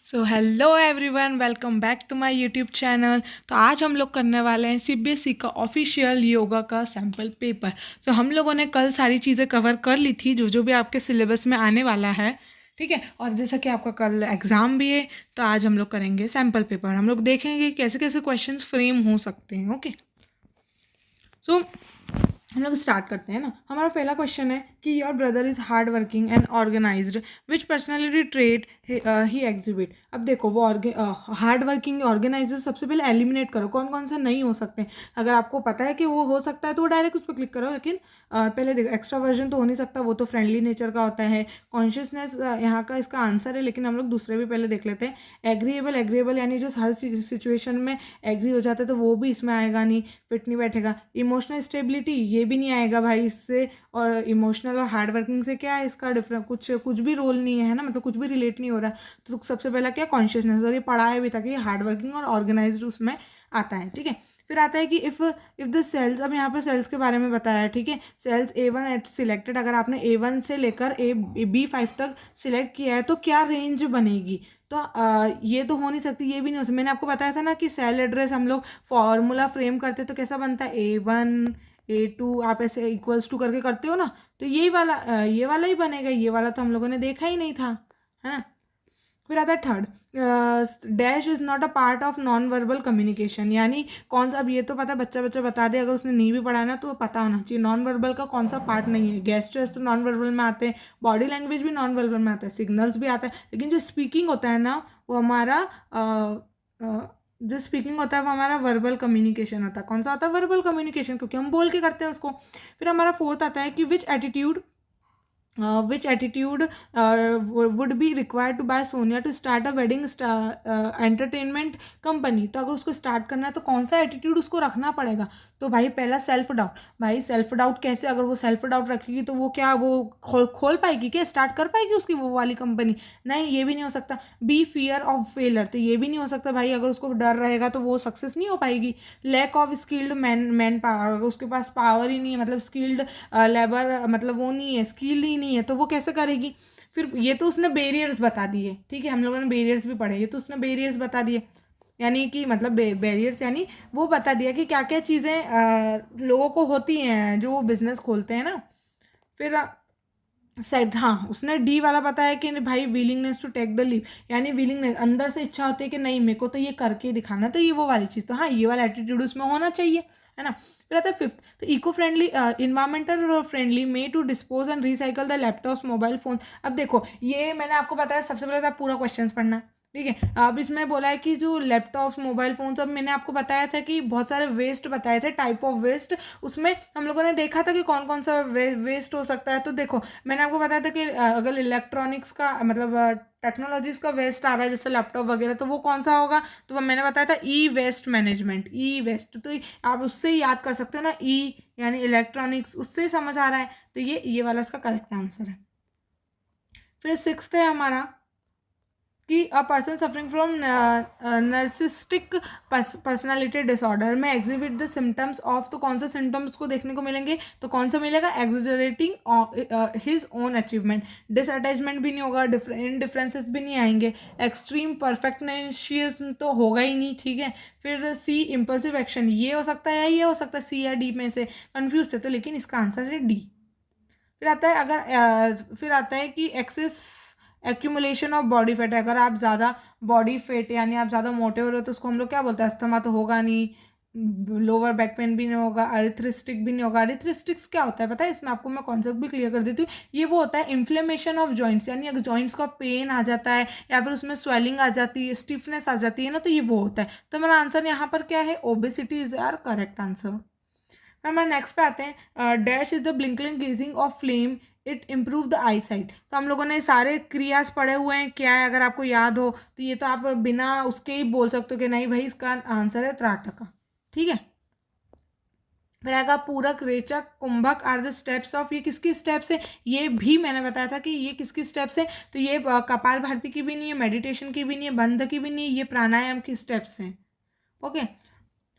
So hello everyone, welcome back to my YouTube channel. तो आज हम लोग करने वाले हैं सीबीएसई का ऑफिशियल योगा का सैम्पल पेपर। तो हम लोगों ने कल सारी चीज़ें कवर कर ली थी जो जो भी आपके सिलेबस में आने वाला है, ठीक है। और जैसा कि आपका कल एग्ज़ाम भी है, तो आज हम लोग करेंगे सैम्पल पेपर। हम लोग देखेंगे कैसे कैसे क्वेश्चंस फ्रेम हो सकते हैं। ओके, सो हम लोग स्टार्ट करते हैं ना। हमारा पहला क्वेश्चन है कि your brother is hard working and organised, which personality trait he exhibit. अब देखो वो हार्ड वर्किंग ऑर्गेनाइज्ड सबसे पहले एलिमिनेट करो, कौन कौन सा नहीं हो सकते। अगर आपको पता है कि वो हो सकता है तो वो डायरेक्ट उस पर क्लिक करो, लेकिन पहले देखो एक्स्ट्रा वर्जन तो हो नहीं सकता, वो तो फ्रेंडली नेचर का होता है। कॉन्शियसनेस यहाँ का इसका आंसर है, लेकिन हम लोग दूसरे भी पहले देख लेते हैं। एग्रीएबल यानी जो हर सिचुएशन में एग्री हो जाता है, तो वो भी इसमें आएगा नहीं, फिट नहीं बैठेगा। इमोशनल स्टेबिलिटी ये भी नहीं आएगा भाई इससे। और इमोशनल और हार्ड वर्किंग से क्या है इसका डिफरेंस, कुछ भी रोल नहीं है ना, मतलब कुछ भी रिलेट नहीं हो रहा। तो सबसे पहला क्या, कॉन्शियसनेस। और ये पढ़ाया भी था कि हार्ड वर्किंग और ऑर्गेनाइज्ड उसमें आता है, ठीक है। फिर आता है कि इफ़ द सेल्स, अब यहाँ पर सेल्स के बारे में बताया है, ठीक है। सेल्स A1 एट सिलेक्टेड, अगर आपने A1 से लेकर B5 तक सिलेक्ट किया है तो क्या रेंज बनेगी। तो ये तो हो नहीं सकती, ये भी नहीं हो सकती। मैंने आपको बताया था ना कि सेल एड्रेस हम लोग फॉर्मूला फ्रेम करते तो कैसा बनता है, A1 A2, आप ऐसे इक्वल्स टू करके करते हो ना, तो ये वाला ही बनेगा। ये वाला तो हम लोगों ने देखा ही नहीं था, है ना। फिर आता है third, dash is not a part of non verbal communication, यानी कौन सा। अब ये तो पता बच्चा बता दे, अगर उसने नहीं भी पढ़ा ना तो पता होना चाहिए नॉन वर्बल का कौन सा पार्ट नहीं है। गेस्चर्स तो नॉन वर्बल में आते हैं, बॉडी लैंग्वेज भी नॉन वर्बल में आता है, सिग्नल्स भी आता है, लेकिन जो स्पीकिंग होता है ना वो हमारा जो स्पीकिंग होता है वो हमारा वर्बल कम्युनिकेशन होता है। कौन सा होता है, वर्बल कम्युनिकेशन, क्योंकि हम बोल के करते हैं उसको। फिर हमारा फोर्थ आता है कि which attitude would be required to buy Sonia to start a wedding entertainment company। तो अगर उसको स्टार्ट करना है तो कौन सा एटीट्यूड उसको रखना पड़ेगा। तो भाई पहला सेल्फ डाउट। भाई सेल्फ डाउट कैसे, अगर वो सेल्फ डाउट रखेगी तो वो क्या, वो खोल पाएगी क्या, स्टार्ट कर पाएगी उसकी वो वाली कंपनी, नहीं, ये भी नहीं हो सकता। बी फियर ऑफ फेलर, तो ये भी नहीं हो सकता भाई, अगर उसको डर रहेगा तो वो सक्सेस नहीं हो पाएगी। Lack of skilled manpower, अगर उसके पास पावर ही नहीं है, मतलब स्किल्ड लेबर, मतलब वो नहीं है, स्किल ही नहीं है, तो वो कैसे करेगी। फिर ये तो उसने बैरियर्स बता दिए, ठीक है, हम लोगों ने बैरियर्स भी पढ़े, ये तो उसने बैरियर्स बता दिए, यानी कि मतलब बैरियर्स यानी वो बता दिया कि क्या क्या चीज़ें लोगों को होती हैं जो वो बिजनेस खोलते हैं ना। फिर सेट, हाँ, उसने डी वाला बताया कि भाई willingness to take the leave, यानी विलिंगनेस, अंदर से इच्छा होती है कि नहीं मेरे को तो ये करके दिखाना, तो ये वो वाली चीज़, तो हाँ ये वाला एटीट्यूड उसमें होना चाहिए, है ना। फिर आता है फिफ्थ, तो eco friendly, environmental friendly, may to dispose and recycle the laptops mobile phone. अब देखो ये मैंने आपको बताया, सबसे पहले तो आप पूरा क्वेश्चन पढ़ना, ठीक है। अब इसमें बोला है कि जो लैपटॉप्स मोबाइल फोन्स, अब मैंने आपको बताया था कि बहुत सारे वेस्ट बताए थे, टाइप ऑफ वेस्ट, उसमें हम लोगों ने देखा था कि कौन कौन सा वेस्ट हो सकता है। तो देखो मैंने आपको बताया था कि अगर इलेक्ट्रॉनिक्स का मतलब टेक्नोलॉजीज का वेस्ट आ रहा है जैसे लैपटॉप वगैरह, तो वो कौन सा होगा, तो वो मैंने बताया था ई वेस्ट मैनेजमेंट, ई वेस्ट, तो आप उससे ही याद कर सकते हो ना, ई यानी इलेक्ट्रॉनिक्स, उससे ही समझ आ रहा है, तो ये वाला इसका करेक्ट आंसर है। फिर सिक्स्थ है हमारा कि a person suffering from narcissistic personality disorder may exhibit the symptoms of, तो कौन सा सिम्टम्स को देखने को मिलेंगे, तो कौन सा मिलेगा, एग्जरेटिंग हिज ओन अचीवमेंट, डिसअटैचमेंट भी नहीं होगा, डिफरेंसेस भी नहीं आएंगे, एक्सट्रीम परफेक्टनेशियज्म तो होगा ही नहीं, ठीक है। फिर सी इम्पल्सिव एक्शन, ये हो सकता है या ये हो सकता है, सी या डी में से कंफ्यूज थे तो, लेकिन इसका आंसर है डी। फिर आता है फिर आता है कि excess accumulation of body fat, अगर आप ज़्यादा बॉडी फैट यानी आप ज़्यादा मोटे हो रहे हो तो उसको हम लोग क्या बोलते हैं, अस्थमा तो होगा नहीं, लोअर बैक पेन भी नहीं होगा, अरिथ्रिस्टिक भी नहीं होगा। अरिथ्रिस्टिक्स क्या होता है पता है, इसमें आपको मैं कॉन्सेप्ट भी क्लियर कर देती हूँ। ये वो होता है इन्फ्लेमेशन ऑफ जॉइंट्स, यानी अगर जॉइंट्स का पेन आ जाता है या फिर उसमें स्वेलिंग आ जाती है, स्टिफनेस आ जाती है ना, तो ये वो होता है। तो मेरा आंसर यहाँ पर क्या है, obesity is are correct answer. हमारे नेक्स्ट पे आते हैं, dash is the blinking glazing of flame, it improve the eyesight. तो हम लोगों ने सारे क्रियास पढ़े हुए हैं, क्या है अगर आपको याद हो तो ये तो आप बिना उसके ही बोल सकते हो कि नहीं भाई इसका आंसर है त्राटका, ठीक है। फिर आएगा पूरक, रेचक, कुंभक आर द स्टेप्स ऑफ, ये किसकी स्टेप्स है, ये भी मैंने बताया था कि ये किसकी स्टेप्स है, तो ये कपाल भारती की भी नहीं है, मेडिटेशन की भी नहीं है, बंध की भी नहीं है, ये प्राणायाम की स्टेप्स हैं, ओके।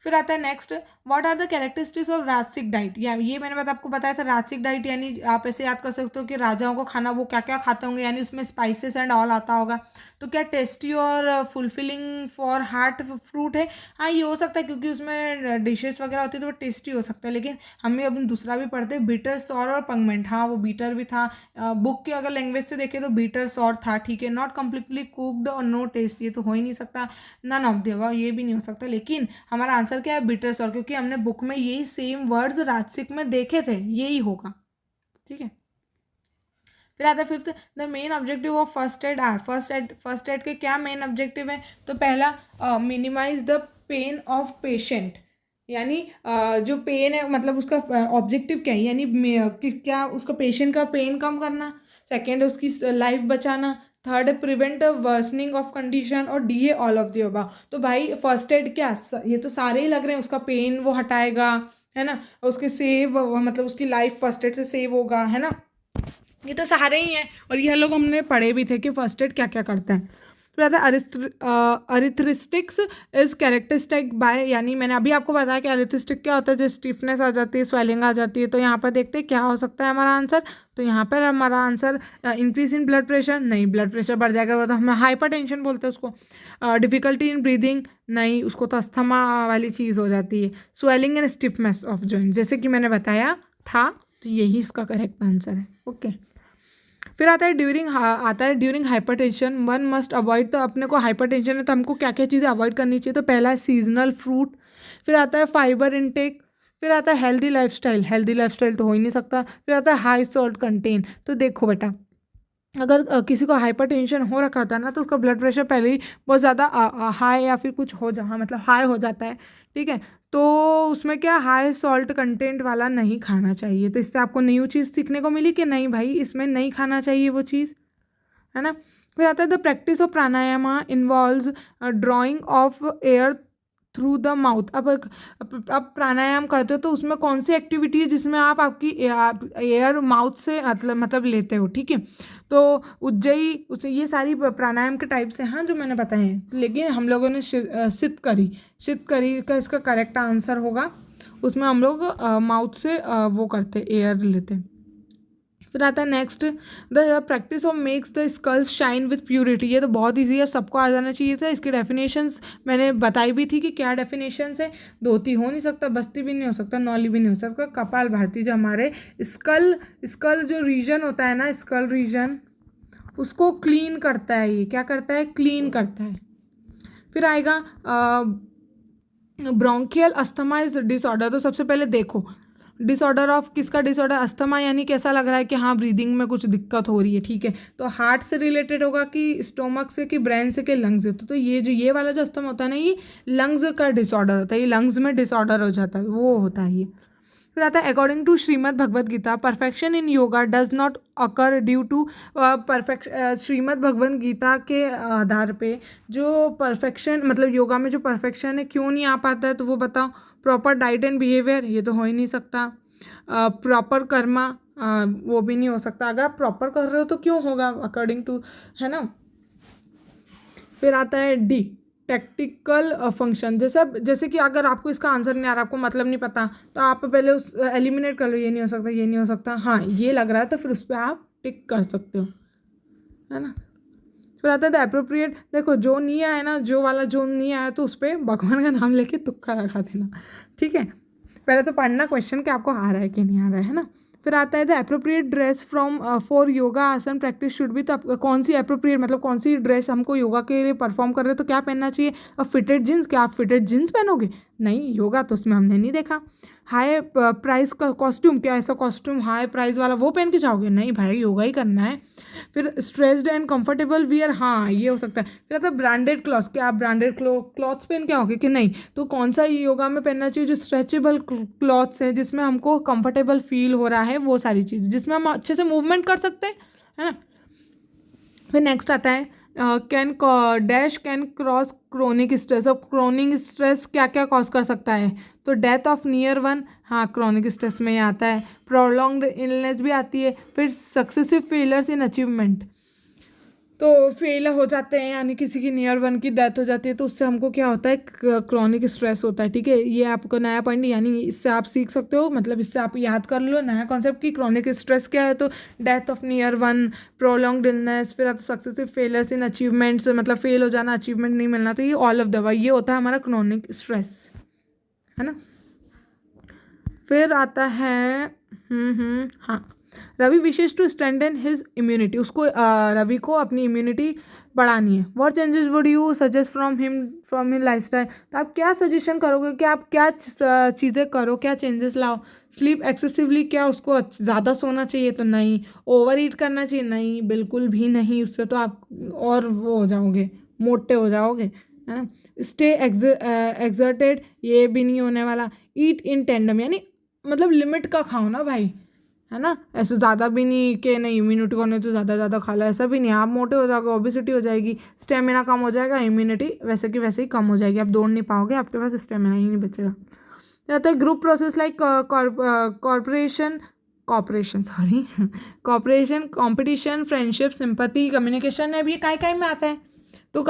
फिर आता है next, what are the characteristics of rajasic diet, या ये मैंने आपको बताया था, राजसिक डाइट यानी आप ऐसे याद कर सकते हो कि राजाओं को खाना वो क्या क्या खाते होंगे, यानी उसमें स्पाइसेस एंड ऑल आता होगा। तो क्या टेस्टी और फुलफिलिंग फॉर हार्ट फ्रूट है? हाँ, ये हो सकता है क्योंकि उसमें डिशेस वगैरह होती है तो वो टेस्टी हो सकता है, लेकिन हमें अब दूसरा भी पढ़ते हैं, बिटर सॉर और पंगमेंट। हाँ, वो बीटर भी था, बुक के अगर लैंग्वेज से देखें तो बीटर सॉर था, ठीक है। नॉट कम्प्लीटली कुक्ड और नो टेस्ट, ये तो हो ही नहीं सकता, नन ऑफ द अबव, ये भी नहीं हो सकता। लेकिन हमारा आंसर क्या है? बिटर सॉर, क्योंकि हमने बुक में यही सेम वर्ड्स राजसिक में देखे थे, यही होगा, ठीक है। फिर आता है fifth, the main objective of first aid are. First aid के क्या मेन ऑब्जेक्टिव है? तो पहला, minimise the pain of patient, यानी जो पेन है मतलब उसका ऑब्जेक्टिव क्या है, यानी क्या उसका पेशेंट का पेन कम करना। सेकेंड है उसकी लाइफ बचाना। थर्ड है प्रिवेंट वर्सनिंग ऑफ कंडीशन, और डी है ऑल ऑफ द अबव। तो भाई फर्स्ट एड क्या, ये तो सारे ही लग रहे हैं, उसका पेन वो हटाएगा, है ना, उसके सेव मतलब उसकी लाइफ फर्स्ट एड से सेव होगा, है ना, ये तो सारे ही हैं। और यह लोग हमने पढ़े भी थे कि फर्स्ट एड क्या क्या करता है। फिर आता है अरिथ्रिस्टिक्स इज कैरेक्टरिस्टिक बाय, यानी मैंने अभी आपको बताया कि अरिथ्रिस्टिक क्या होता है, जो स्टिफनेस आ जाती है, स्वेलिंग आ जाती है। तो यहाँ पर देखते हैं क्या हो सकता है हमारा आंसर। तो यहाँ पर हमारा answer increase in blood pressure, नहीं, ब्लड प्रेशर बढ़ जाएगा वो तो हमें हाइपर टेंशन बोलते हैं उसको। डिफिकल्टी इन ब्रीदिंग, नहीं, उसको तो अस्थमा वाली चीज़ हो जाती है। Swelling and stiffness of joint, जैसे कि मैंने बताया था, तो यही इसका करेक्ट आंसर है, ओके। फिर आता है during hypertension one must avoid. तो अपने को हाइपरटेंशन है तो हमको क्या क्या चीज़ें अवॉइड करनी चाहिए? तो पहला है सीजनल फ्रूट, फिर आता है फाइबर इनटेक, फिर आता है हेल्दी लाइफस्टाइल तो हो ही नहीं सकता, फिर आता है हाई सॉल्ट कंटेन। तो देखो बेटा, अगर किसी को हाइपरटेंशन हो रखा होता है ना, तो उसका ब्लड प्रेशर पहले ही बहुत ज़्यादा हाई या फिर कुछ हो जा, हाँ, मतलब हाई हो जाता है, ठीक है। तो उसमें क्या, हाई सॉल्ट कंटेंट वाला नहीं खाना चाहिए। तो इससे आपको न्यू चीज़ सीखने को मिली कि नहीं भाई, इसमें नहीं खाना चाहिए वो चीज़, है ना। फिर आता है the practice of pranayama involves drawing of air through the mouth. अब प्राणायाम करते हो तो उसमें कौन सी एक्टिविटी है जिसमें आप आपकी एयर माउथ से मतलब लेते हो, ठीक है। तो उज्जयी उसे, ये सारी प्राणायाम के टाइप से, हाँ, जो मैंने बताए हैं। लेकिन हम लोगों ने शीतकरी का इसका करेक्ट आंसर होगा। उसमें हम लोग माउथ से वो करते, एयर लेते। फिर आता है next, the practice of makes the skulls shine with purity. ये तो बहुत ईजी है, सबको आ जाना चाहिए था। इसकी डेफिनेशंस मैंने बताई भी थी कि क्या डेफिनेशंस है। धोती हो नहीं सकता, बस्ती भी नहीं हो सकता, नौली भी नहीं हो सकता, कपाल भारती, जो हमारे स्कल जो रीजन होता है ना, स्कल रीजन, उसको क्लीन करता है। ये क्या करता है? क्लीन करता है। फिर आएगा ब्रोंकियल अस्थमा इज डिसऑर्डर। तो सबसे पहले देखो, डिसऑर्डर ऑफ किसका डिसऑर्डर? अस्थमा, यानी कैसा लग रहा है कि हाँ ब्रीदिंग में कुछ दिक्कत हो रही है, ठीक है। तो हार्ट से रिलेटेड होगा कि स्टोमक से कि ब्रेन से कि लंग्स से? तो ये वाला जो अस्थमा होता है ना, ये लंग्स का डिसऑर्डर होता है, ये लंग्स में डिसऑर्डर हो जाता है, वो होता है ये। फिर आता है according to Shrimad Bhagavad Gita, perfection in yoga does not occur due to Shrimad Bhagavad Gita के आधार पे जो परफेक्शन, मतलब योगा में जो परफेक्शन है, क्यों नहीं आ पाता है? तो वो बताओ। प्रॉपर डाइट एंड बिहेवियर, ये तो हो ही नहीं सकता। प्रॉपर कर्मा, वो भी नहीं हो सकता। अगर आप प्रॉपर कर रहे हो तो क्यों होगा अकॉर्डिंग टू, है ना। फिर आता है डी, टैक्टिकल फंक्शन। जैसे कि अगर आपको इसका आंसर नहीं आ रहा, आपको मतलब नहीं पता, तो आप पहले उस एलिमिनेट कर लो, ये नहीं हो सकता, ये नहीं हो सकता, हाँ ये लग रहा है, तो फिर उस पर आप टिक कर सकते हो, है ना। फिर आता है द एप्रोप्रिएट। देखो, जो नहीं आया ना, जो नहीं आया तो उस पर भगवान का नाम लेके तुक्का लगा देना, ठीक है। पहले तो पढ़ना क्वेश्चन कि आपको आ रहा है कि नहीं आ रहा है ना। फिर आता है the appropriate dress from for yoga आसन प्रैक्टिस शुड बी। तो कौन सी एप्रोप्रिएट, मतलब कौन सी ड्रेस हमको योगा के लिए परफॉर्म कर रहे हो तो क्या पहनना चाहिए? अब फिटेड जीन्स, क्या आप फिटेड जीन्स पहनोगे? नहीं, योगा तो उसमें हमने नहीं देखा। हाई प्राइस का कॉस्ट्यूम, क्या ऐसा कॉस्ट्यूम हाई प्राइस वाला वो पहन के जाओगे? नहीं भाई, योगा ही करना है। फिर स्ट्रेस्ड एंड कंफर्टेबल वियर, हाँ ये हो सकता है। फिर आता है ब्रांडेड क्लॉथ्स, क्या आप ब्रांडेड क्लॉथ्स पहन के आओगे कि नहीं? तो कौन सा योगा में पहनना चाहिए? जो स्ट्रेचेबल क्लॉथ्स हैं, जिसमें हमको कंफर्टेबल फील हो रहा है, वो सारी चीज़, जिसमें हम अच्छे से मूवमेंट कर सकते हैं, है ना। फिर नेक्स्ट आता है कैन क्रॉस क्रोनिक स्ट्रेस। अब क्रोनिक स्ट्रेस क्या क्या कॉज कर सकता है? तो डेथ ऑफ नियर वन, हाँ क्रोनिक स्ट्रेस में ही आता है। प्रोलॉन्ग्ड इलनेस भी आती है। फिर सक्सेसिव फेलियर्स इन अचीवमेंट, तो फेल हो जाते हैं, यानी किसी की नियर वन की डेथ हो जाती है, तो उससे हमको क्या होता है, क्रॉनिक स्ट्रेस होता है। ठीक है, ये आपको नया पॉइंट, यानी इससे आप सीख सकते हो, मतलब इससे आप याद कर लो नया कॉन्सेप्ट कि क्रॉनिक स्ट्रेस क्या है। तो death of near one, prolonged illness, फिर आता सक्सेसिव फेलियर्स इन अचीवमेंट्स, मतलब फेल हो जाना, अचीवमेंट नहीं मिलना, तो ये ऑल ऑफ द ये होता है हमारा क्रॉनिक स्ट्रेस, है ना। फिर आता है हाँ, Ravi wishes to strengthen his immunity, उसको रवि को अपनी इम्यूनिटी बढ़ानी है। What changes would you suggest from him lifestyle, तो आप क्या सजेशन करोगे कि आप क्या चीज़ें करो, क्या चेंजेस लाओ। स्लीप एक्सेसिवली, क्या उसको ज़्यादा सोना चाहिए, तो नहीं। ओवर ईट करना चाहिए, नहीं, बिल्कुल भी नहीं, उससे तो आप और वो हो जाओगे, मोटे हो जाओगे, है ना। स्टे एक्सर्टेड, ये भी नहीं होने वाला। ईट इन टेंडम, यानी मतलब लिमिट का खाओ ना भाई, है ना। ऐसे ज़्यादा भी नहीं कि नहीं इम्यूनिटी करने तो ज़्यादा खा लो, ऐसा भी नहीं। आप मोटे हो जाओगे, ओबेसिटी हो जाएगी, स्टेमिना कम हो जाएगा, इम्यूनिटी वैसे की वैसे ही कम हो जाएगी, आप दौड़ नहीं पाओगे, आपके पास स्टेमिना ही नहीं बचेगा। रहता है group process like cooperation, competition, friendship, sympathy, communication है, अब ये काय में आता है। तो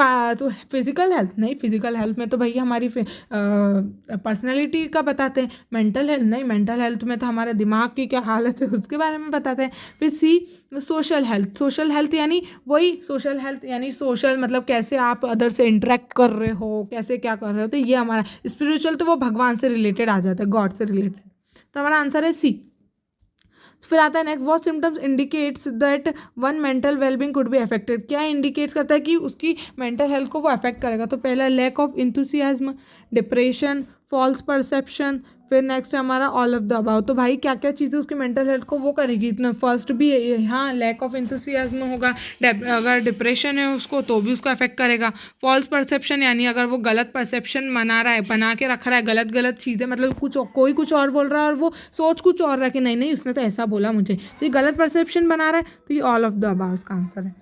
फिजिकल हेल्थ नहीं, फिजिकल हेल्थ में तो भैया हमारी पर्सनैलिटी का बताते हैं। मेंटल हेल्थ नहीं, मेंटल हेल्थ में तो हमारे दिमाग की क्या हालत है उसके बारे में बताते हैं। फिर सी, सोशल हेल्थ यानी वही सोशल हेल्थ, यानी सोशल मतलब कैसे आप अदर से इंटरेक्ट कर रहे हो, कैसे क्या कर रहे हो, तो ये हमारा स्पिरिचुअल, तो वो भगवान से रिलेटेड आ जाता है, गॉड से रिलेटेड। तो हमारा आंसर है सी। फिर आता है next, what symptoms indicates that one mental wellbeing could be affected, क्या इंडिकेट्स करता है कि उसकी मेंटल हेल्थ को वो अफेक्ट करेगा। तो पहला lack of enthusiasm, depression, false perception, फिर नेक्स्ट हमारा ऑल ऑफ द अबाउ। तो भाई क्या क्या चीज़ें उसकी मेंटल हेल्थ को वो करेगी, इतना फर्स्ट भी हाँ लैक ऑफ इंथुसियाज्म होगा, अगर डिप्रेशन है उसको तो भी उसको अफेक्ट करेगा। फॉल्स परसेप्शन, यानी अगर वो गलत परसेप्शन बना के रख रहा है, गलत चीज़ें, मतलब कोई कुछ और बोल रहा है और वो सोच कुछ और रहा है कि नहीं उसने तो ऐसा बोला मुझे, तो ये गलत परसेप्शन बना रहा है, तो ये ऑल ऑफ द अबाउ उसका आंसर है।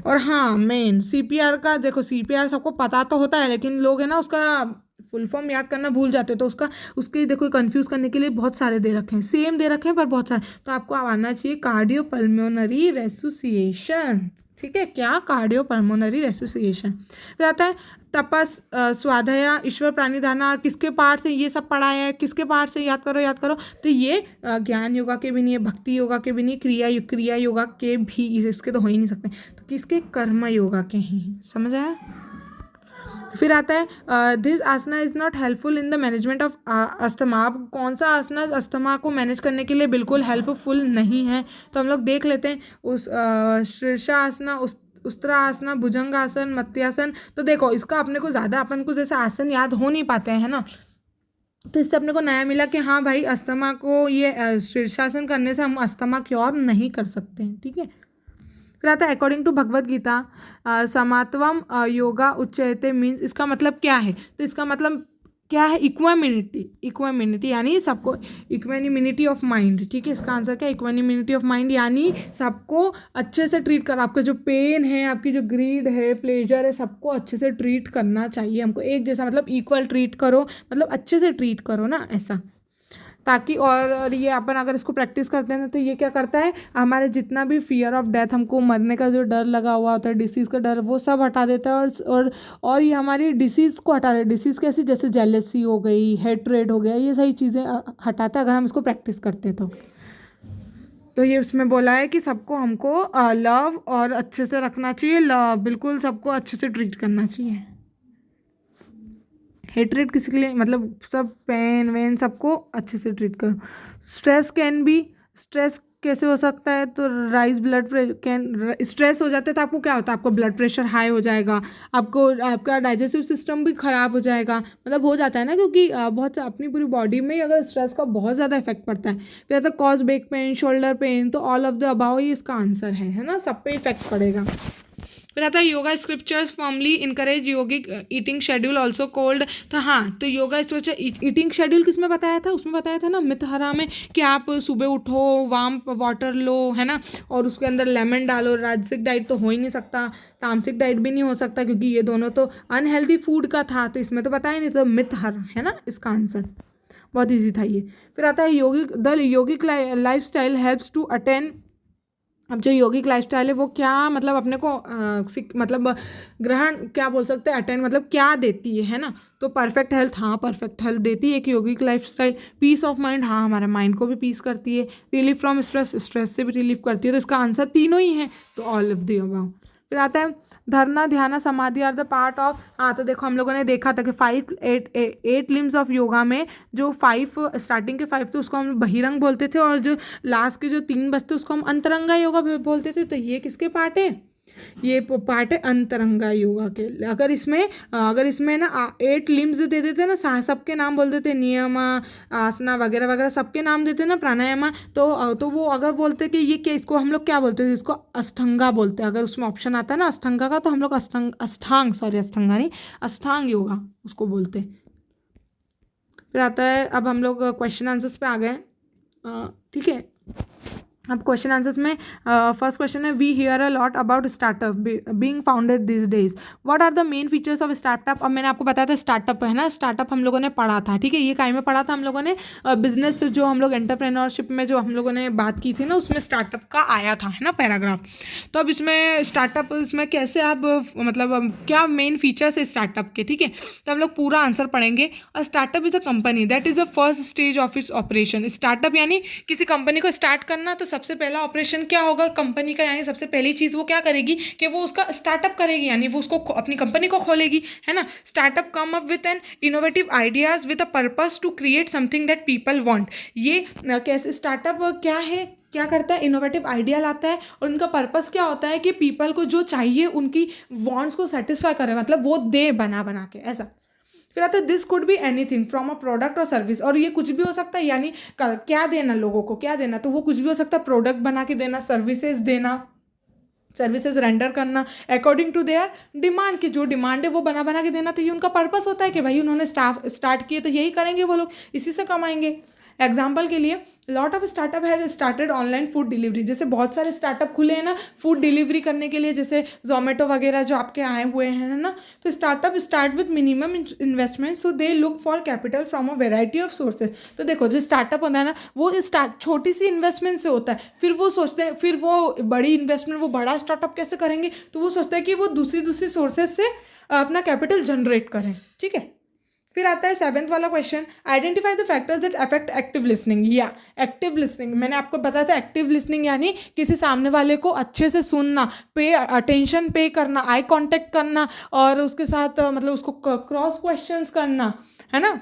और हाँ मेन CPR का देखो, CPR सबको पता तो होता है, लेकिन लोग है ना उसका फुल फॉर्म याद करना भूल जाते हैं, तो उसके देखो कंफ्यूज करने के लिए बहुत सारे दे रखे हैं, सेम दे रखे हैं पर बहुत सारे, तो आपको आना चाहिए कार्डियो पल्मोनरी रेसुसिएशन। ठीक है, क्या कार्डियो पल्मोनरी रेसुसिएशन। फिर आता है तपस, स्वाध्याय, ईश्वर प्राणिधारणा, किसके पार्ट से ये सब पढ़ा है, किसके पार्ट से याद करो। तो ये ज्ञान योगा के भी नहीं है, भक्ति योगा के भी नहीं, क्रिया योगा के भी, इसके तो हो ही नहीं सकते, तो किसके, कर्म योगा के ही, समझ आया। फिर आता है this asana is not helpful in the management of asthma. अब कौन सा आसना अस्थमा को मैनेज करने के लिए बिल्कुल हेल्पफुल नहीं है, तो हम लोग देख लेते हैं। उस शीर्षासना, उस्त्रासना, भुजंगासन, मत्स्यासन। तो देखो इसका अपने को ज़्यादा अपन को जैसे आसन याद हो नहीं पाते हैं ना, तो इससे अपने को नया मिला कि हाँ भाई अस्थमा को ये शीर्षासन करने से हम अस्थमा क्योर नहीं कर सकते हैं। ठीक है, फिर आता है अकॉर्डिंग टू भगवद गीता समात्वम योगा उच्चयते मीन्स, इसका मतलब क्या है, तो इसका मतलब क्या है, इक्वानिमिटी यानी सबको, इक्वानिमिटी ऑफ माइंड। ठीक है, इसका आंसर क्या है, इक्वानिमिटी ऑफ माइंड, यानी सबको अच्छे से ट्रीट करो, आपका जो पेन है, आपकी जो ग्रीड है, प्लेजर है, सबको अच्छे से ट्रीट करना चाहिए हमको, एक जैसा, मतलब इक्वल ट्रीट करो, मतलब अच्छे से ट्रीट करो ना, ऐसा, ताकि और ये अपन अगर इसको प्रैक्टिस करते हैं तो ये क्या करता है, हमारे जितना भी फियर ऑफ डेथ, हमको मरने का जो डर लगा हुआ होता है, डिसीज़ का डर, वो सब हटा देता है, और ये हमारी डिसीज़ को हटा देता है। डिसीज़ कैसी, जैसे जेलसी हो गई, हेट्रेड हो गया, ये सारी चीज़ें हटाता है अगर हम इसको प्रैक्टिस करते हैं तो ये उसमें बोला है कि सबको हमको लव और अच्छे से रखना चाहिए, लव बिल्कुल सबको अच्छे से ट्रीट करना चाहिए। हेट्रेड किसी के लिए, मतलब सब पेन वेन सबको अच्छे से ट्रीट करो। स्ट्रेस कैसे हो सकता है, तो राइज ब्लड प्रेशर, स्ट्रेस हो जाता है तो आपको क्या होता है, आपको ब्लड प्रेशर हाई हो जाएगा, आपका डाइजेस्टिव सिस्टम भी खराब हो जाएगा, मतलब हो जाता है ना, क्योंकि बहुत अपनी पूरी बॉडी में अगर स्ट्रेस का बहुत ज़्यादा इफेक्ट पड़ता है। फिर तो cause back pain, shoulder pain, तो ऑल ऑफ द अबाव ही इसका आंसर है ना, सब पे इफेक्ट पड़ेगा। फिर आता है योगा स्क्रिप्चर्स फॉर्मली इनकरेज योगिक ईटिंग शेड्यूल ऑल्सो कोल्ड। तो हाँ, तो योगा स्क्रिप्चर ईटिंग शेड्यूल किसमें बताया था, उसमें बताया था ना मितहरा में, कि आप सुबह उठो, वार्म वाटर लो, है ना, और उसके अंदर लेमन डालो। राजसिक डाइट तो हो ही नहीं सकता, तामसिक डाइट भी नहीं हो सकता, क्योंकि ये दोनों तो अनहेल्दी फूड का था, तो इसमें तो बताया नहीं, तो मितहर है ना इसका आंसर, बहुत ईजी था ये। फिर आता है यौगिक lifestyle helps to attain अब जो यौगिक लाइफस्टाइल है वो क्या मतलब अपने को मतलब ग्रहण क्या बोल सकते हैं, अटेंड मतलब क्या देती है ना। तो परफेक्ट हेल्थ, हाँ परफेक्ट हेल्थ देती है एक यौगिक लाइफस्टाइल। पीस ऑफ माइंड, हाँ हमारे माइंड को भी पीस करती है। रिलीफ फ्रॉम स्ट्रेस, स्ट्रेस से भी रिलीफ करती है। तो इसका आंसर तीनों ही है, तो ऑल ऑफ द अबव। फिर आता है धरना ध्यान समाधि आर द पार्ट ऑफ, हाँ तो देखो हम लोगों ने देखा था कि 8 लिम्स ऑफ योगा में जो 5 स्टार्टिंग के 5 थे उसको हम बहिरंग बोलते थे, और जो लास्ट के जो 3 बचते उसको हम अंतरंगा योगा बोलते थे। तो ये किसके पार्ट है, ये पार्ट है अंतरंगा योगा के। अगर इसमें ना 8 लिम्स दे देते ना, सबके नाम बोल देते, नियम आसना वगैरह वगैरह सबके नाम देते ना, प्राणायाम, तो वो अगर बोलते कि ये क्या, इसको हम लोग क्या बोलते हैं, इसको अष्टांगा बोलते हैं। अगर उसमें ऑप्शन आता है ना अष्टांगा का, तो हम लोग अष्टांगा नहीं, अष्टांग योगा उसको बोलते हैं। फिर आता है, अब हम लोग क्वेश्चन आंसर्स पे आ गए, ठीक है। अब क्वेश्चन आंसर्स में फर्स्ट क्वेश्चन है, we hear a lot about startup being founded this days, what are the main features of startup. अब मैंने आपको बताया था स्टार्टअप है ना, स्टार्टअप हम लोगों ने पढ़ा था, ठीक है। ये काई में पढ़ा था हम लोगों ने, बिजनेस जो हम लोग एंटरप्रेन्योरशिप में जो हम लोगों ने बात की थी ना, उसमें स्टार्टअप का आया था, है ना, पैराग्राफ। तो अब इसमें स्टार्टअप, इसमें कैसे आप मतलब क्या मेन फीचर्स है स्टार्टअप के, ठीक है। तो हम लोग पूरा आंसर पढ़ेंगे। और startup is a company that is the first stage of its operation. Startup यानी किसी कंपनी को स्टार्ट करना, तो सबसे पहला ऑपरेशन क्या होगा कंपनी का, यानी सबसे पहली चीज़ वो क्या करेगी कि वो उसका स्टार्टअप करेगी, यानी वो उसको अपनी कंपनी को खोलेगी, है ना। Startup come up with an innovative ideas with a purpose to create something that people want. ये कैसे स्टार्टअप क्या है, क्या करता है, इनोवेटिव आइडिया लाता है, और उनका पर्पस क्या होता है कि पीपल को जो चाहिए उनकी वांट्स को सेटिस्फाई करे, मतलब वो दे बना बना के, ऐसा। फिर आता है this could be anything from a product और सर्विस, और ये कुछ भी हो सकता है, यानी क्या देना लोगों को, क्या देना, तो वो कुछ भी हो सकता है, प्रोडक्ट बना के देना, सर्विसेज देना, सर्विसेज रेंडर करना अकॉर्डिंग टू देयर डिमांड, की जो डिमांड है वो बना बना के देना। तो ये उनका पर्पस होता है कि भाई उन्होंने स्टार्ट किए तो यही करेंगे वो लोग, इसी से कमाएंगे। एग्जाम्पल के लिए lot of startup has started online food delivery, जैसे बहुत सारे स्टार्टअप खुले हैं ना फूड डिलीवरी करने के लिए, जैसे जोमेटो वगैरह जो आपके आए हुए हैं ना। तो startup start with minimum investment, so they look for capital from a variety of sources. तो देखो जो स्टार्टअप होता है ना, वो छोटी सी इन्वेस्टमेंट से होता है, फिर वो सोचते हैं, फिर वो बड़ी इन्वेस्टमेंट, वो बड़ा स्टार्टअप कैसे करेंगे, तो वो सोचते हैं कि वो दूसरी सोर्सेज से अपना कैपिटल जनरेट करें, ठीक है। फिर आता है 7th वाला question, identify the factors that affect active listening. या एक्टिव लिसनिंग मैंने आपको बताया था, एक्टिव लिसनिंग यानी किसी सामने वाले को अच्छे से सुनना, अटेंशन पे करना, आई कांटेक्ट करना, और उसके साथ मतलब उसको क्रॉस क्वेश्चंस करना, है ना।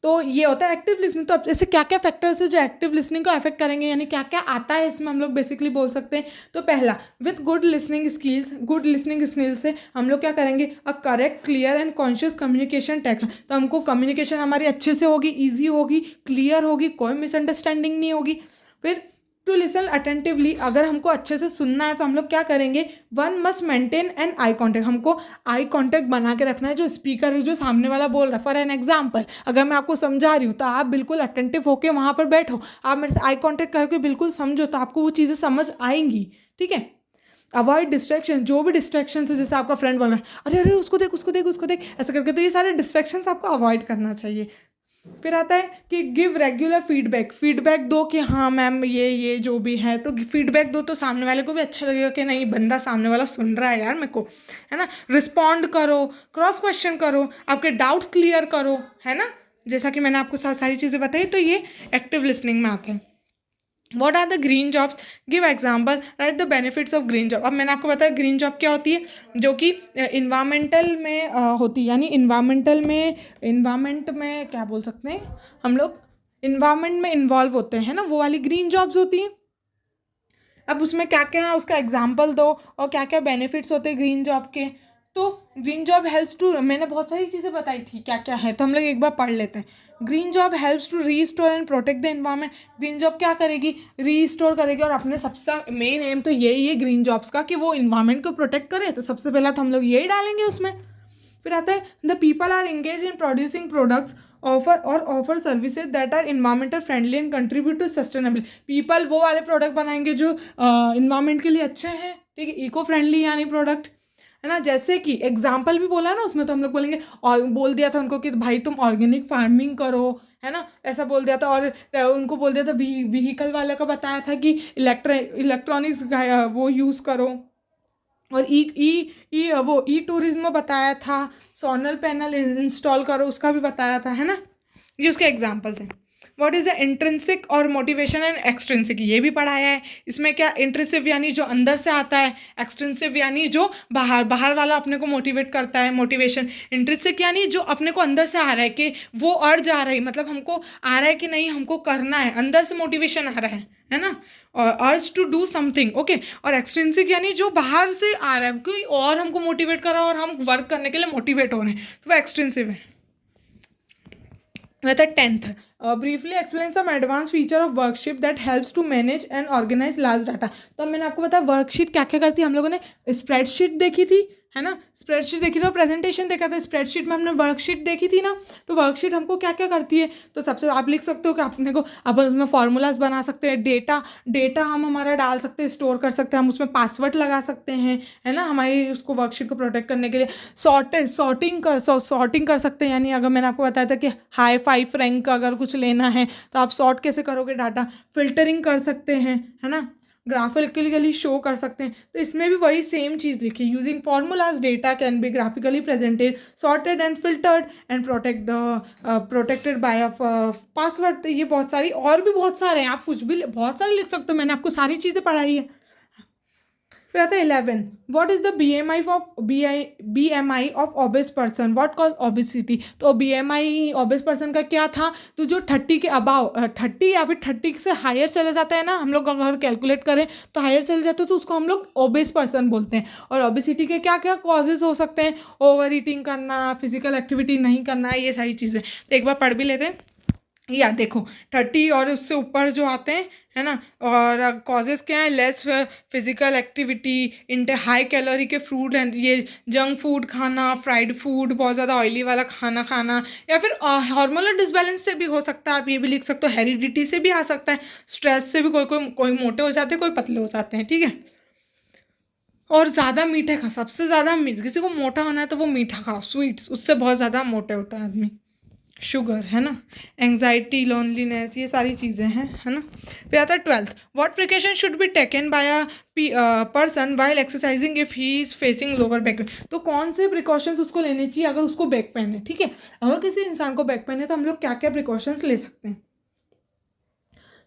तो ये होता है एक्टिव लिसनिंग। तो अब जैसे क्या क्या फैक्टर्स है जो एक्टिव लिसनिंग को अफेक्ट करेंगे, यानी क्या क्या आता है इसमें हम लोग बेसिकली बोल सकते हैं। तो पहला, with good listening skills, good listening skills से हम लोग क्या करेंगे, uh correct clear and conscious communication take. तो हमको कम्युनिकेशन हमारी अच्छे से होगी, ईजी होगी, क्लियर होगी, कोई मिसअंडरस्टैंडिंग नहीं होगी। फिर टू लिसन अटेंटिवली, अगर हमको अच्छे से सुनना है तो हम लोग क्या करेंगे, one must maintain an eye contact, हमको आई कॉन्टैक्ट बना के रखना है जो स्पीकर है, जो सामने वाला बोल रहा है। फॉर एन एग्जाम्पल, अगर मैं आपको समझा रही हूँ तो आप बिल्कुल अटेंटिव होकर वहाँ पर बैठो, आप मेरे से आई कॉन्टैक्ट करके बिल्कुल समझो, तो आपको वो चीज़ें समझ आएंगी, ठीक है। अवॉइड डिस्ट्रैक्शन, जो भी डिस्ट्रैक्शन है, जैसे आपका फ्रेंड बोल रहा है, अरे अरे उसको देख उसको देख उसको देख, ऐसा करके, तो ये सारे डिस्ट्रैक्शंस आपको अवॉइड करना चाहिए। फिर आता है कि गिव रेगुलर फीडबैक, फीडबैक दो कि हाँ मैम ये जो भी है, तो फीडबैक दो तो सामने वाले को भी अच्छा लगेगा कि नहीं बंदा सामने वाला सुन रहा है यार मेरे को, है ना। रिस्पॉन्ड करो, क्रॉस क्वेश्चन करो, आपके डाउट्स क्लियर करो, है ना। जैसा कि मैंने आपको सारी चीज़ें बताई, तो ये एक्टिव लिसनिंग में आते हैं। What are the green jobs, give example, write the benefits of green job. अब मैंने आपको बताया ग्रीन जॉब क्या होती है, जो कि इन्वायरमेंटल में होती है, यानी इन्वायरमेंट में क्या बोल सकते हैं हम लोग, इन्वायरमेंट में इन्वॉल्व होते हैं ना, वो वाली ग्रीन जॉब्स होती हैं। अब उसमें क्या क्या उसका एग्जाम्पल दो, और क्या क्या बेनिफिट्स होते हैं ग्रीन जॉब के। तो ग्रीन जॉब हेल्प्स टू, मैंने बहुत सारी चीज़ें बताई थी क्या क्या है, तो हम लोग एक बार पढ़ लेते हैं। Green job helps to restore and protect the environment. Green job क्या करेगी, रीस्टोर करेगी, और अपने सबसे मेन एम तो यही है ग्रीन जॉब्स का कि वो इन्वायरमेंट को प्रोटेक्ट करे, तो सबसे पहला तो हम लोग यही डालेंगे उसमें। फिर आता है the people are engage in producing products offer services that are environmental friendly and contribute to sustainable. People वो वाले प्रोडक्ट बनाएंगे जो इन्वायरमेंट के लिए अच्छे हैं, ठीक है, इको फ्रेंडली यानी प्रोडक्ट, है ना। जैसे कि एग्जाम्पल भी बोला है ना उसमें, तो हम लोग बोलेंगे, और बोल दिया था उनको कि भाई तुम ऑर्गेनिक फार्मिंग करो, है ना, ऐसा बोल दिया था। और उनको बोल दिया था, व्हीकल वाले को बताया था कि इलेक्ट्रॉनिक्स वो यूज़ करो। और ई ई ई वो ई टूरिज्म बताया था, सोलर पैनल इंस्टॉल करो, उसका भी बताया था, है ना। ये उसके एग्जाम्पल थे। व्हाट इज़ द इंट्रिंसिक और मोटिवेशन एंड एक्सट्रिंसिक, ये भी पढ़ाया है। इसमें क्या, इंट्रिंसिक यानी जो अंदर से आता है, एक्सट्रिंसिक यानी जो बाहर बाहर वाला अपने को मोटिवेट करता है, मोटिवेशन। इंट्रिंसिक यानी जो अपने को अंदर से आ रहा है कि वो अर्ज आ रही, मतलब हमको आ रहा है कि नहीं हमको करना है, अंदर से मोटिवेशन आ रहा है ना, और urge to do something, okay. और एक्सट्रिंसिक यानी जो बाहर से आ रहा है, कोई और हमको मोटिवेट कर रहा है और हम वर्क करने के लिए मोटिवेट हो रहे हैं, तो वो एक्सट्रिंसिक है। With the 10th, briefly explain some advanced feature of worksheet that helps to manage and organize large data। तो मैंने आपको बताया वर्कशीट क्या क्या करती है। हम लोगों ने स्प्रेडशीट देखी थी, है ना, स्प्रेडशीट देखी थी और प्रेजेंटेशन देखा था। स्प्रेडशीट में हमने वर्कशीट देखी थी ना, तो वर्कशीट हमको क्या क्या करती है, तो सबसे आप लिख सकते हो कि अपने को अपन उसमें फॉर्मूलाज बना सकते हैं, डेटा हम हमारा डाल सकते हैं, स्टोर कर सकते हैं, हम उसमें पासवर्ड लगा सकते हैं, है ना, हमारी उसको वर्कशीट को प्रोटेक्ट करने के लिए। सॉर्टिंग कर सकते हैं, यानी अगर मैंने आपको बताया था कि हाई 5 रैंक अगर कुछ लेना है तो आप सॉर्ट कैसे करोगे डाटा। फिल्टरिंग कर सकते हैं, है ना, ग्राफिकली शो कर सकते हैं। तो इसमें भी वही सेम चीज़ लिखी, using formulas data can be graphically presented, sorted and filtered and protected by a password. तो ये बहुत सारी और भी बहुत सारे हैं, आप कुछ भी बहुत सारे लिख सकते हो, मैंने आपको सारी चीज़ें पढ़ाई है। फिर आता है 11, what is the BMI of obese person, what cause obesity. तो BMI ओबेस पर्सन का क्या था, तो जो 30 के अबाव 30 या फिर 30 से हायर चले जाता है ना, हम लोग अगर कैलकुलेट करें तो हायर चले जाते हैं, तो उसको हम लोग ओबेस पर्सन बोलते हैं। और ओबेसिटी के क्या क्या कॉजेज हो सकते हैं, ओवर ईटिंग करना, फिजिकल एक्टिविटी नहीं करना, ये सारी चीज़ें। तो एक बार पढ़ भी लेते हैं। या देखो 30 और उससे ऊपर जो आते हैं, है ना, और कॉजेज़ क्या है, less physical activity, intake high calorie के फ्रूट एंड ये जंक फूड खाना, फ्राइड फूड, बहुत ज़्यादा ऑयली वाला खाना खाना, या फिर हार्मोनल डिसबैलेंस से भी हो सकता है, आप ये भी लिख सकते हो। हेरिडिटी से भी आ सकता है, स्ट्रेस से भी कोई मोटे हो जाते हैं, कोई पतले हो जाते हैं, ठीक है। और ज़्यादा मीठे खा, सबसे ज़्यादा किसी को मोटा होना है तो वो मीठा खाओ, स्वीट्स, उससे बहुत ज़्यादा मोटे होता है आदमी। शुगर, है ना, एंग्जाइटी, लोनलीनेस, ये सारी चीज़ें हैं, है ना। फिर आता है 12th, what precaution should be taken by a person while exercising if he is facing lower back pain. तो कौन से प्रिकॉशंस उसको लेने चाहिए अगर उसको बैक पेन है, ठीक है। अगर किसी इंसान को बैक पेन है तो हम लोग क्या क्या प्रिकॉशंस ले सकते हैं।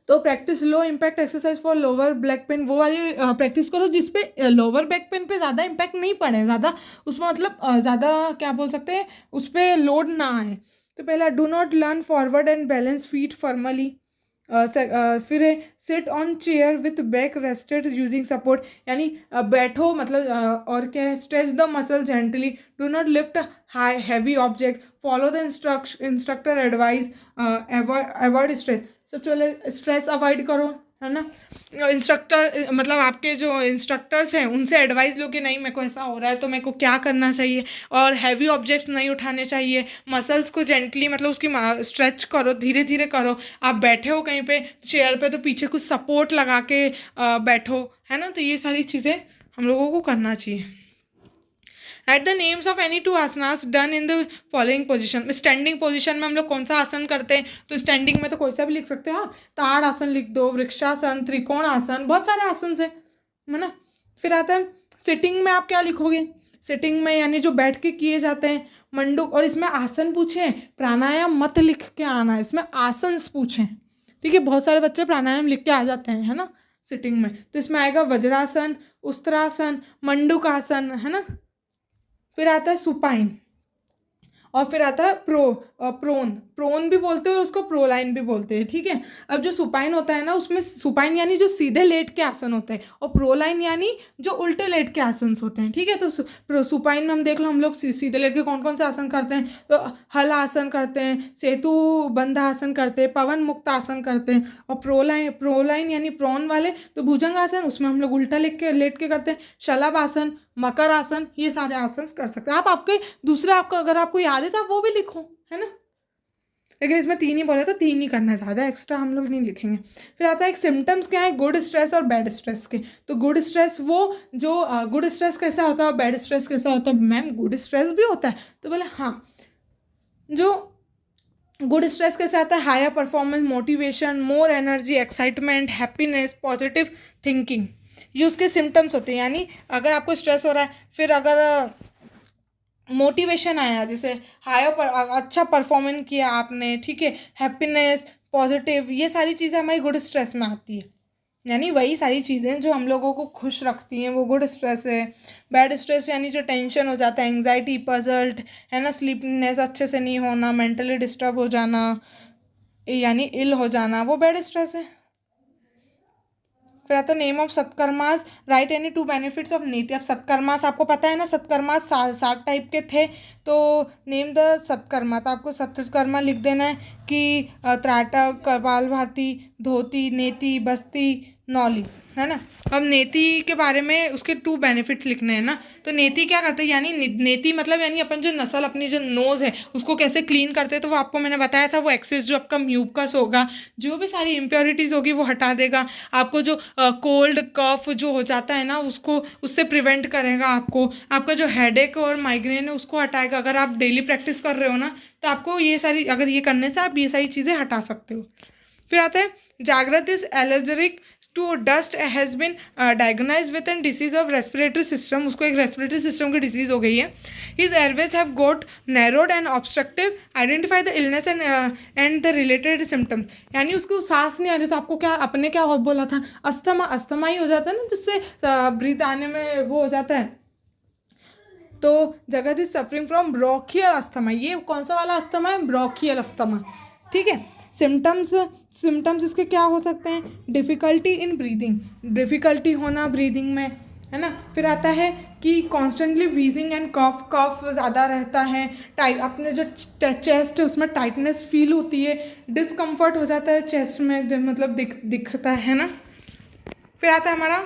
तो practice low impact exercise for lower back pain, वो वाली प्रैक्टिस करो जिसपे लोअर बैक पेन पे ज़्यादा इम्पैक्ट नहीं पड़े, ज़्यादा उसमें मतलब ज़्यादा क्या बोल सकते हैं, उस पर लोड ना आए। तो पहला, do not learn forward and balance feet formally. फिर है sit on chair with back rested using support, यानी बैठो मतलब और क्या है, stretch the muscle gently, do not lift high heavy object, follow the instructor advice, avoid stress. सबसे पहले स्ट्रेस अवॉइड करो, है ना। इंस्ट्रक्टर मतलब आपके जो इंस्ट्रक्टर्स हैं उनसे एडवाइस लो कि नहीं मेरे को ऐसा हो रहा है तो मेरे को क्या करना चाहिए, और हैवी ऑब्जेक्ट्स नहीं उठाने चाहिए। मसल्स को जेंटली मतलब उसकी स्ट्रेच करो, धीरे धीरे करो। आप बैठे हो कहीं पे चेयर पे तो पीछे कुछ सपोर्ट लगा के बैठो, है ना। तो ये सारी चीज़ें हम लोगों को करना चाहिए। Right the names of any 2 asanas done in the following position. Standing position में हम लोग कौन सा आसन करते हैं, तो स्टैंडिंग में तो कोई सा भी लिख सकते हैं, हाँ, ताड़ आसन लिख दो, वृक्षासन, त्रिकोण आसन, बहुत सारे आसन है ना। फिर आता है सिटिंग में, आप क्या लिखोगे, सिटिंग में यानी जो बैठ के किए जाते हैं, मंडूक। और इसमें आसन पूछे, प्राणायाम मत लिख के आना, इसमें आसन पूछें, ठीक है। बहुत सारे बच्चे प्राणायाम लिख के आ जाते हैं, है ना, सिटिंग में। तो इसमें आएगा वज्रासन, उस्त्रासन, मंडूक आसन, है ना। फिर आता है सुपाइन, और फिर आता है प्रोन भी बोलते हैं और उसको प्रोलाइन भी बोलते हैं, ठीक है। अब जो सुपाइन होता है ना, उसमें सुपाइन यानी जो सीधे लेट के आसन होते हैं, और प्रोलाइन यानी जो उल्टे लेट के आसन होते हैं, ठीक है। तो सुपाइन में हम देख लो, हम लोग सीधे लेट के कौन कौन से आसन करते हैं, तो हल आसन करते हैं, सेतु बंध आसन करते हैं, पवन मुक्त आसन करते हैं। और प्रोलाइन यानी प्रोन वाले तो भुजंग आसन, उसमें हम लोग उल्टा लेट के करते हैं, शलभ आसन, मकर आसन, ये सारे आसन कर सकते हैं आप। आपके दूसरे आपको अगर आपको याद है तो आप वो भी लिखो, है ना। लेकिन इसमें 3 ही बोले तो 3 ही करना है, ज़्यादा एक्स्ट्रा हम लोग नहीं लिखेंगे। फिर आता है एक सिम्टम्स क्या है गुड स्ट्रेस और बैड स्ट्रेस के। तो गुड स्ट्रेस वो जो गुड स्ट्रेस कैसा होता है, बैड स्ट्रेस कैसा होता है? मैम गुड स्ट्रेस भी होता है, तो बोले हाँ। जो गुड स्ट्रेस कैसे आता है? Higher performance, motivation, more energy, excitement, happiness, positive thinking, ये उसके सिम्टम्स होते हैं। यानी अगर आपको स्ट्रेस हो रहा है, फिर अगर मोटिवेशन आया, जैसे अच्छा परफॉर्मेंस किया आपने, ठीक है, हैप्पीनेस, पॉजिटिव, ये सारी चीज़ें हमारी गुड स्ट्रेस में आती है। यानी वही सारी चीज़ें जो हम लोगों को खुश रखती हैं वो गुड स्ट्रेस है। बैड स्ट्रेस यानी जो टेंशन हो जाता है, एंग्जाइटी, पजल्ड, है ना, स्लीपनेस, अच्छे से नहीं होना, मेंटली डिस्टर्ब हो जाना, यानी इल हो जाना, वो बैड स्ट्रेस है। फिर आता है नेम ऑफ सत्कर्मास, write any 2 benefits of neti. अब सत्कर्मास आपको पता है ना, सत्कर्मास 7 टाइप के थे, तो नेम द सत्कर्मा, तो आपको सत्कर्मा लिख देना है कि त्राटक, कपालभाति, धोती, नेति, बस्ती, नौली, है ना। अब नेति के बारे में उसके 2 बेनिफिट्स लिखने हैं ना। तो नेति क्या करते हैं, यानी नेति मतलब यानी अपन जो नस्ल, अपनी जो नोज़ है उसको कैसे क्लीन करते हैं, तो वो आपको मैंने बताया था। वो एक्सेस जो आपका म्यूकस होगा, जो भी सारी इम्प्योरिटीज़ होगी वो हटा देगा। आपको जो कोल्ड कफ जो हो जाता है ना, उसको उससे प्रिवेंट करेगा। आपका जो हेडेक और माइग्रेन है उसको हटाएगा। अगर आप डेली प्रैक्टिस कर रहे हो ना, तो आपको ये सारी, अगर ये करने से आप ये सारी चीज़ें हटा सकते हो। फिर आता है Jagrit is allergic to dust, has been diagnose with an disease of respiratory system, उसको एक रेस्पिरेटरी सिस्टम की डिसीज हो गई है। His airways have got narrowed and obstructive, identify the illness and the related symptoms. यानी उसको सांस नहीं आ रही, तो आपको क्या, अपने क्या बोला था, अस्थमा ही हो जाता है ना, जिससे ब्रीथ आने में वो हो जाता है। तो जगत is suffering from bronchial asthma, ये कौन सा वाला अस्थमा है? ब्रोंकियल अस्थमा, ठीक है। सिम्टम्स इसके क्या हो सकते हैं? डिफ़िकल्टी इन ब्रीदिंग, डिफ़िकल्टी होना ब्रीदिंग में, है ना। फिर आता है कि कॉन्स्टेंटली व्हीजिंग एंड कफ ज़्यादा रहता है, टाइट, अपने जो चेस्ट है उसमें टाइटनेस फील होती है, डिस्कम्फर्ट हो जाता है चेस्ट में, मतलब दिखता है ना। फिर आता है हमारा,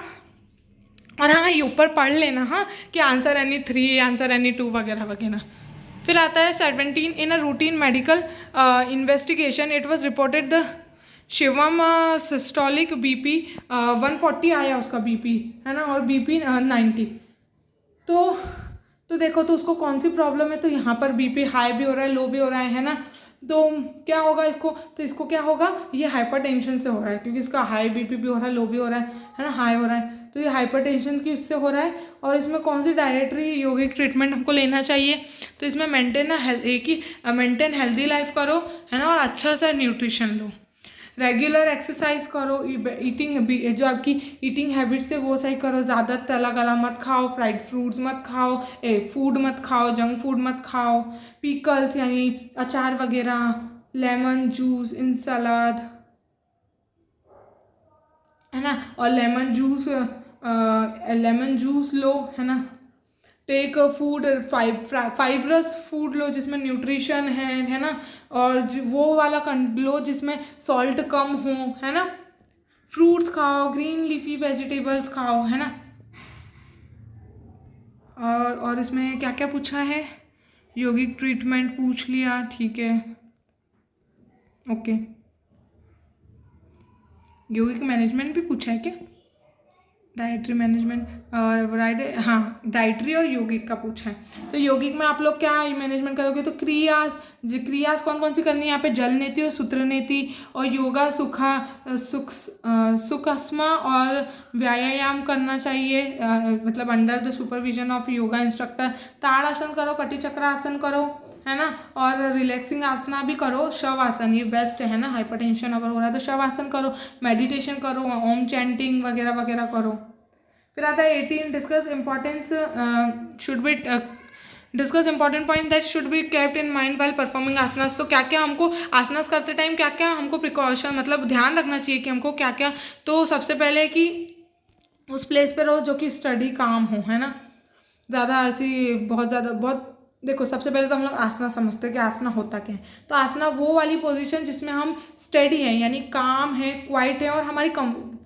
और हाँ ये ऊपर पढ़ लेना हाँ, कि आंसर एनी 3, आंसर एनी 2 वगैरह वगैरह। फिर आता है 17, in a routine medical investigation it was reported the Shivam systolic BP 140 आया उसका बीपी, है ना, और बीपी 90। तो देखो, तो उसको कौन सी प्रॉब्लम है? तो यहाँ पर बीपी हाई भी हो रहा है, लो भी हो रहा है ना। तो क्या होगा इसको? तो इसको क्या होगा, ये हाइपरटेंशन से हो रहा है, क्योंकि इसका हाई बीपी भी हो रहा है, लो भी हो रहा है ना, हाई हो रहा है, तो ये हाइपरटेंशन की इससे हो रहा है। और इसमें कौन सी डायरेक्टरी योगिक ट्रीटमेंट हमको लेना चाहिए? तो इसमें मेंटेन हेल्दी लाइफ करो, है ना, और अच्छा सा न्यूट्रिशन लो, रेगुलर एक्सरसाइज करो, ईटिंग जो आपकी ईटिंग हैबिट्स है वो सही करो, ज़्यादा तला गला मत खाओ, फ्राइड फ्रूट्स मत खाओ, फूड मत खाओ, जंक फूड मत खाओ, पिकल्स यानी अचार वगैरह, लेमन जूस इन सलाद, है ना, और लेमन जूस लो, है ना। टेक फूड फाइब्रस फूड लो जिसमें न्यूट्रिशन है ना, और वो वाला लो जिसमें सॉल्ट कम हो, है ना। फ्रूट्स खाओ, ग्रीन लीफी वेजिटेबल्स खाओ, है ना। और इसमें क्या क्या पूछा है? यौगिक ट्रीटमेंट पूछ लिया, ठीक है, ओके। यौगिक मैनेजमेंट भी पूछा है क्या? डाइटरी मैनेजमेंट और हाँ, डाइटरी और यौगिक का पूछा है। तो यौगिक में आप लोग क्या मैनेजमेंट करोगे? तो क्रियास कौन कौन सी करनी है यहाँ पे? जल नीति और सूत्र नीति, और योगा सुखस्मा और व्यायाम करना चाहिए, मतलब under the supervision of yoga instructor. Tadasana करो, कटी चक्रासन करो, है ना, और रिलैक्सिंग आसना भी करो, शव आसन, ये बेस्ट है ना, हाइपरटेंशन अगर हो रहा है तो शव आसन करो, मेडिटेशन करो, ओम चैंटिंग वगैरह वगैरह करो। फिर आता है 18, discuss importance discuss important point that should be kept in mind while performing आसनास। तो क्या क्या हमको आसनास करते टाइम क्या क्या हमको प्रिकॉशन, मतलब ध्यान रखना चाहिए कि हमको क्या क्या। तो सबसे पहले कि उस प्लेस पर रहो जो कि स्टडी काम हो, है ना, ज़्यादा ऐसी बहुत देखो, सबसे पहले तो हम लोग आसना समझते हैं कि आसना होता क्या है। तो आसना वो वाली पोजीशन जिसमें हम स्टडी है, यानी काम है, क्वाइट है, और हमारी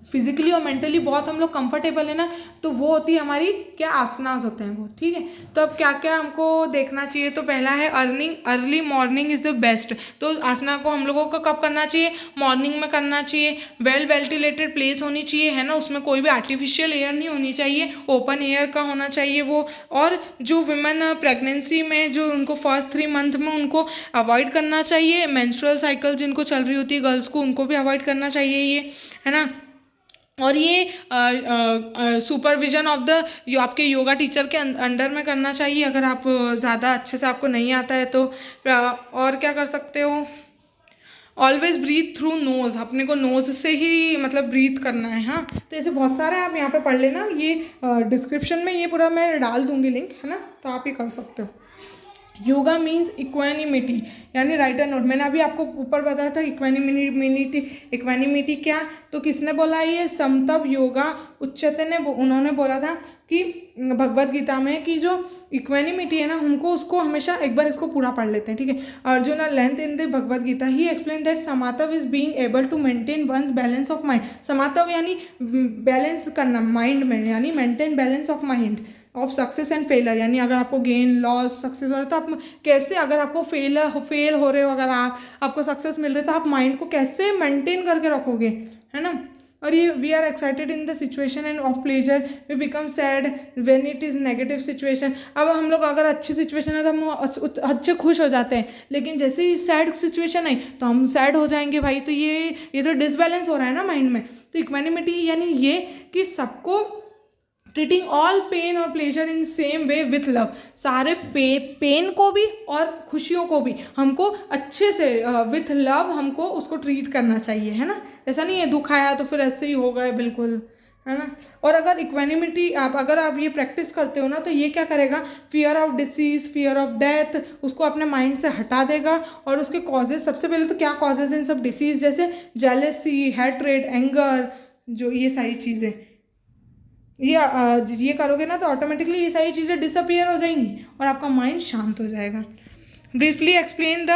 फिजिकली और मेंटली बहुत हम लोग कंफर्टेबल है ना, तो वो होती है हमारी क्या, आसनास होते हैं वो, ठीक है। तो अब क्या क्या हमको देखना चाहिए, तो पहला है early morning is the best. तो आसना को हम लोगों को कब करना चाहिए, मॉर्निंग में करना चाहिए। वेल वेंटिलेटेड प्लेस होनी चाहिए, है ना, उसमें कोई भी आर्टिफिशियल एयर नहीं होनी चाहिए, ओपन एयर का होना चाहिए वो। और जो वुमेन प्रेगनेंसी में जो उनको फर्स्ट 3 मंथ में उनको अवॉइड करना चाहिए, मेंस्ट्रुअल साइकिल जिनको चल रही होती है गर्ल्स को, उनको भी अवॉइड करना चाहिए ये, है ना। और ये सुपरविजन ऑफ द आपके योगा टीचर के अंडर में करना चाहिए, अगर आप ज़्यादा अच्छे से आपको नहीं आता है तो। और क्या कर सकते हो, ऑलवेज ब्रीथ थ्रू नोज़, अपने को नोज़ से ही मतलब ब्रीथ करना है। हाँ, तो ऐसे बहुत सारे आप यहाँ पे पढ़ लेना, ये डिस्क्रिप्शन में ये पूरा मैं डाल दूँगी लिंक, है ना, तो आप ये कर सकते हो। योगा मीन्स इक्वानिमिटी, यानी राइट एंड नोट, मैंने अभी आपको ऊपर बताया था इक्वानिमिटी क्या, तो किसने बोला, ये समतव योगा उच्चते ने, उन्होंने बोला था कि भगवत गीता में कि जो इक्वानिमिटी है ना, हमको उसको हमेशा, एक बार इसको पूरा पढ़ लेते हैं, ठीक है। Arjun are length in the Bhagavad Gita, he explain that समातव is being able to maintain one's balance of mind. समातव यानी बैलेंस करना माइंड में, यानी maintain balance of mind of success and failure, यानी अगर आपको गेन लॉस सक्सेस हो रहा है तो आप कैसे, अगर आपको फेल हो रहे हो, अगर आपको सक्सेस मिल रही है तो आप माइंड को कैसे मेंटेन करके रखोगे, है ना। और ये we are excited in the situation and of pleasure, we become sad when it is negative situation. अब हम लोग अगर अच्छी सिचुएशन है तो हम अच्छे खुश हो जाते हैं, लेकिन जैसे ही सैड सिचुएशन आई तो हम सैड हो जाएंगे भाई, तो ये तो डिसबैलेंस हो रहा है ना माइंड में। तो इक्वानिमिटी यानी ये कि सबको ट्रीटिंग ऑल पेन और pleasure in same way with love, सारे पेन को भी और खुशियों को भी हमको अच्छे से विथ लव हमको उसको ट्रीट करना चाहिए, है ना। ऐसा नहीं है दुख आया तो फिर ऐसे ही हो गए बिल्कुल, है ना। और अगर इक्वानिमिटी अगर आप ये प्रैक्टिस करते हो ना, तो ये क्या करेगा, fear of disease, fear of death उसको अपने माइंड से हटा देगा। और उसके कॉजेज, सबसे पहले तो क्या कॉजेज हैं इन सब डिसीज, जैसे जेलेसी, हैट्रेड, एंगर, जो ये सारी चीज़ें, ये करोगे ना तो ऑटोमेटिकली ये सारी चीज़ें डिसअपियर हो जाएंगी और आपका माइंड शांत हो जाएगा। Briefly explain the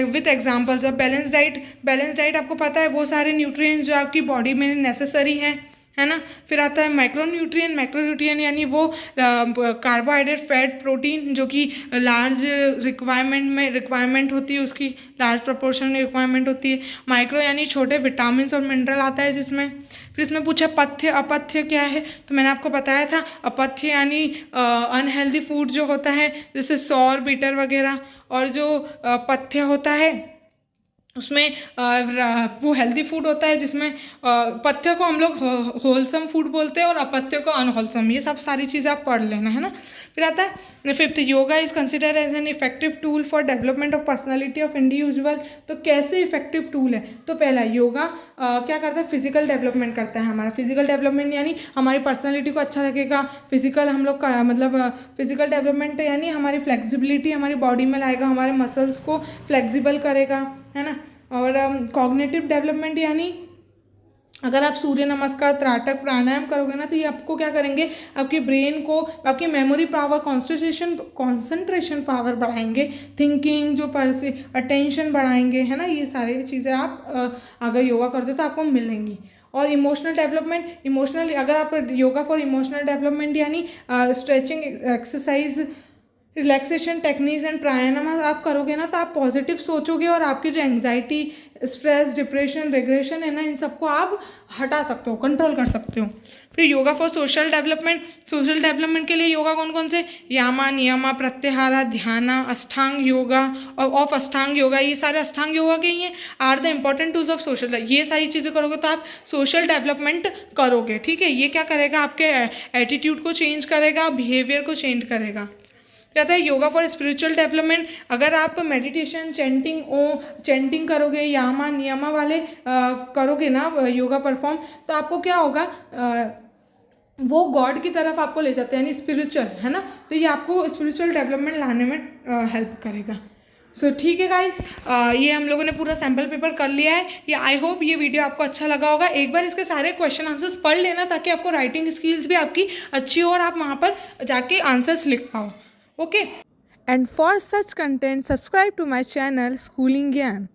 with examples of balance diet आपको पता है वो सारे न्यूट्रिएंट्स जो आपकी बॉडी में नेसेसरी हैं, है ना। फिर आता है मैक्रोन्यूट्रिएंट यानी वो कार्बोहाइड्रेट, फैट, प्रोटीन जो कि लार्ज रिक्वायरमेंट होती है, उसकी लार्ज प्रोपोर्शन में रिक्वायरमेंट होती है। माइक्रो यानी छोटे विटामिन और मिनरल आता है जिसमें। फिर इसमें पूछा पथ्य, अपथ्य क्या है, तो मैंने आपको बताया था अपथ्य यानी अनहेल्दी फूड जो होता है, जैसे सौर, बीटर वगैरह। और जो पथ्य होता है उसमें वो हेल्दी फूड होता है, जिसमें पथ्य को हम लोग होलसम फूड बोलते हैं और अपथ्य को अनहोलसम। ये सब सारी चीज़ें आप पढ़ लेना, है ना। फिर आता है 5th, yoga is consider as an effective tool for development of personality of individual. तो कैसे इफेक्टिव टूल है, तो पहला योगा क्या करता है, फिजिकल डेवलपमेंट करता है हमारा। फिजिकल डेवलपमेंट यानी हमारी पर्सनैलिटी को अच्छा रखेगा। फिजिकल हम लोग का मतलब फिजिकल डेवलपमेंट यानी हमारी फ्लेक्सिबिलिटी हमारी बॉडी में लाएगा, हमारे मसल्स को फ्लेक्सिबल करेगा, है ना। और कॉग्निटिव डेवलपमेंट यानी अगर आप सूर्य नमस्कार, त्राटक, प्राणायाम करोगे ना तो ये आपको क्या करेंगे, आपकी ब्रेन को, आपकी मेमोरी पावर, कॉन्सेंट्रेशन पावर बढ़ाएंगे, थिंकिंग जो अटेंशन बढ़ाएंगे, है ना। ये सारी चीज़ें आप अगर योगा करते हो तो आपको मिलेंगी। और इमोशनल डेवलपमेंट, अगर आप योगा फॉर इमोशनल डेवलपमेंट यानी stretching exercise, relaxation techniques and pranayama आप करोगे ना तो आप पॉजिटिव सोचोगे और आपकी जो एंग्जाइटी, स्ट्रेस, डिप्रेशन, रिग्रेशन है ना, इन सबको आप हटा सकते हो, कंट्रोल कर सकते हो। फिर योगा फॉर सोशल डेवलपमेंट के लिए योगा कौन कौन से, यामा, नियमा, प्रत्याहारा, ध्याना, अष्टांग योगा और ऑफ अष्टांग योगा, ये सारे अष्टांग योगा के ही हैं। Are the important tools of social, ये सारी चीज़ें करोगे तो आप सोशल डेवलपमेंट करोगे, ठीक है। ये क्या करेगा, आपके एटीट्यूड को चेंज करेगा, बिहेवियर को चेंज करेगा। क्या था योगा फॉर स्पिरिचुअल डेवलपमेंट, अगर आप मेडिटेशन, चैंटिंग करोगे, यामा नियमा वाले करोगे ना योगा परफॉर्म, तो आपको क्या होगा, वो गॉड की तरफ आपको ले जाते हैं, यानी स्पिरिचुअल, है ना। तो ये आपको स्पिरिचुअल डेवलपमेंट लाने में हेल्प करेगा। सो ठीक है गाइस, ये हम लोगों ने पूरा सैम्पल पेपर कर लिया है। ये आई होप ये वीडियो आपको अच्छा लगा होगा। एक बार इसके सारे क्वेश्चन आंसर्स पढ़ लेना ताकि आपको राइटिंग स्किल्स भी आपकी अच्छी हो और आप वहाँ पर जाके आंसर्स लिख पाओ। Okay, and for such content subscribe to my channel Schooling Gyan.